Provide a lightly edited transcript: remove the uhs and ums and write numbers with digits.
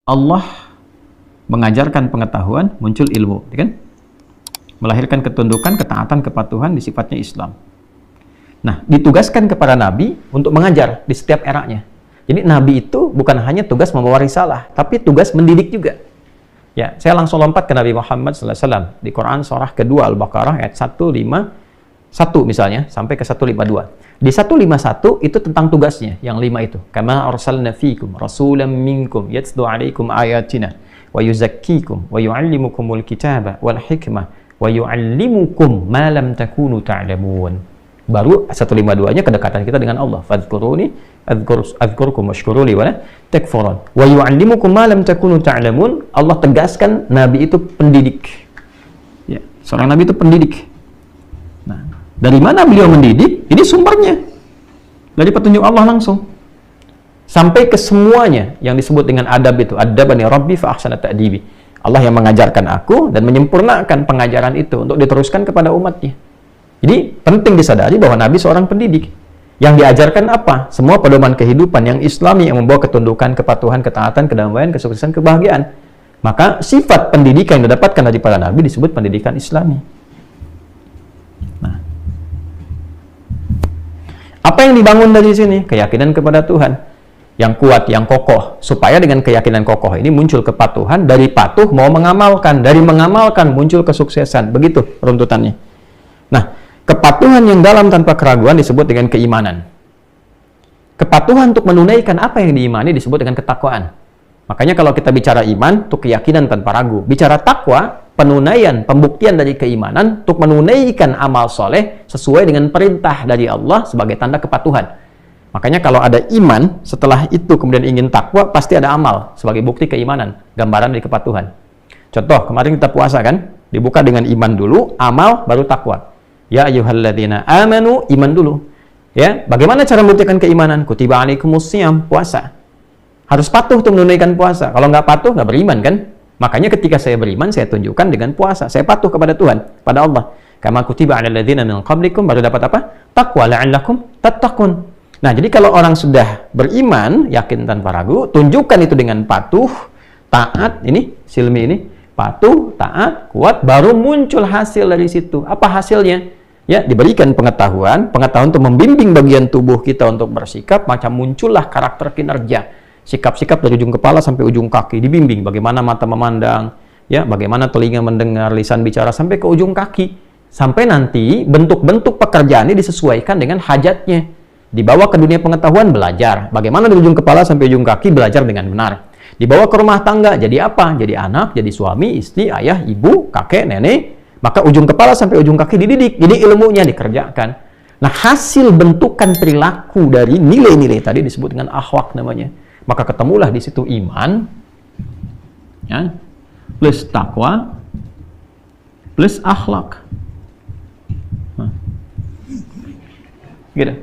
Allah mengajarkan pengetahuan, muncul ilmu, kan? Melahirkan ketundukan, ketaatan, kepatuhan di sifatnya Islam. Nah, ditugaskan kepada Nabi untuk mengajar di setiap eranya. Jadi Nabi itu bukan hanya tugas membawa risalah, tapi tugas mendidik juga. Ya, saya langsung lompat ke Nabi Muhammad SAW di Quran surah kedua Al-Baqarah ayat 151 misalnya sampai ke 152. Di 151 itu tentang tugasnya, yang 5 itu. Kama arsalna fikum rasulan minkum yatslu alaikum ayatina wa yuzakkikum wa yuallimukumul kitaba wal hikmah wa yuallimukum ma lam takunu ta'lamun. Baru 152-nya kedekatan kita dengan Allah. Fadhkuruni adzkurkum washkuruli wala takfurun. Wa yu'allimukum ma lam takunu ta'lamun. Allah tegaskan Nabi itu pendidik. Ya, seorang Nabi itu pendidik. Nah, dari mana beliau mendidik? Ini sumbernya. Dari petunjuk Allah langsung. Sampai ke semuanya yang disebut dengan adab itu. Adabani Rabbi fa ahsana ta'dibi. Allah yang mengajarkan aku dan menyempurnakan pengajaran itu untuk diteruskan kepada umatnya. Jadi penting disadari bahwa Nabi seorang pendidik. Yang diajarkan apa? Semua pedoman kehidupan yang Islami yang membawa ketundukan, kepatuhan, ketaatan, kedamaian, kesuksesan, kebahagiaan. Maka sifat pendidikan yang didapatkan dari para Nabi disebut pendidikan Islami. Nah, apa yang dibangun dari sini? Keyakinan kepada Tuhan yang kuat, yang kokoh. Supaya dengan keyakinan kokoh ini muncul kepatuhan. Dari patuh mau mengamalkan, dari mengamalkan muncul kesuksesan. Begitu runtutannya. Nah, kepatuhan yang dalam tanpa keraguan disebut dengan keimanan. Kepatuhan untuk menunaikan apa yang diimani disebut dengan ketakwaan. Makanya kalau kita bicara iman, itu keyakinan tanpa ragu. Bicara takwa, penunaian, pembuktian dari keimanan untuk menunaikan amal soleh sesuai dengan perintah dari Allah sebagai tanda kepatuhan. Makanya kalau ada iman, setelah itu kemudian ingin takwa, pasti ada amal sebagai bukti keimanan, gambaran dari kepatuhan. Contoh, kemarin kita puasa kan, dibuka dengan iman dulu, amal, baru takwa. Ya ayyuhalladzina amanu, iman dulu. Ya, bagaimana cara membuktikan keimanan? Kutiba alaikumusiyam, puasa. Harus patuh untuk menunaikan puasa. Kalau nggak patuh, nggak beriman kan? Makanya ketika saya beriman, saya tunjukkan dengan puasa. Saya patuh kepada Tuhan, pada Allah. Kama kutiba alal ladzina min qablikum, baru dapat apa? Taqwa la'allakum tattaqun. Nah, jadi kalau orang sudah beriman, yakin tanpa ragu, tunjukkan itu dengan patuh, taat, ini silmi ini, patuh, taat, kuat, baru muncul hasil dari situ. Apa hasilnya? Ya, diberikan pengetahuan untuk membimbing bagian tubuh kita untuk bersikap, macam muncullah karakter kinerja. Sikap-sikap dari ujung kepala sampai ujung kaki, dibimbing bagaimana mata memandang, ya, bagaimana telinga mendengar, lisan bicara, sampai ke ujung kaki. Sampai nanti bentuk-bentuk pekerjaan ini disesuaikan dengan hajatnya. Dibawa ke dunia pengetahuan, belajar. Bagaimana dari ujung kepala sampai ujung kaki, belajar dengan benar. Dibawa ke rumah tangga, jadi apa? Jadi anak, jadi suami, istri, ayah, ibu, kakek, nenek. Maka ujung kepala sampai ujung kaki dididik, jadi ilmunya dikerjakan. Nah, hasil bentukan perilaku dari nilai-nilai tadi disebut dengan akhlak namanya. Maka ketemulah di situ iman, ya, plus takwa, plus akhlak. Nah, gitu.